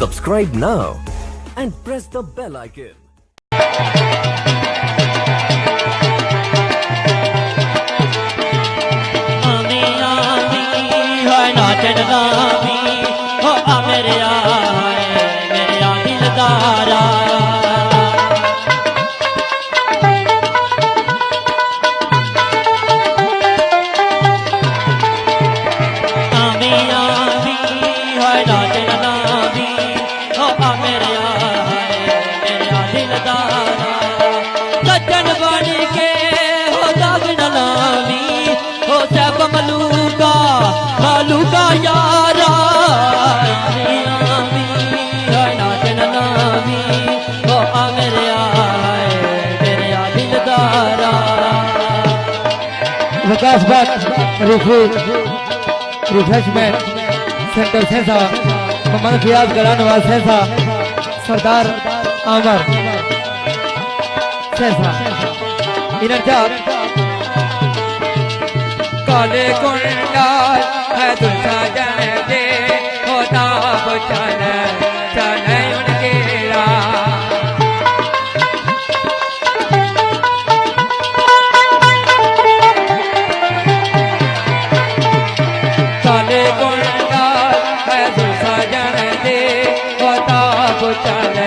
Subscribe now and press the bell icon. नाचन गामी हो आ मेरे दिलदारा आमी आमी हो नाचन गामी हो आ मेरे दिलदारा सज्जन बन के हो दागन लामी हो सब मलूका मालूका यारा नाचन नामी हो आ मेरे दिलदारा विकास भट्ट रिफ्रेशमेंट सेंटर सेंसा मोहम्मद फियाज गलानवाज सेंसा सरदार आमर सेंसा इनका काले कुंडाल है तुझा जन दे होता चल चल उनके काले कुंडाल है तुझा जन दे होता चल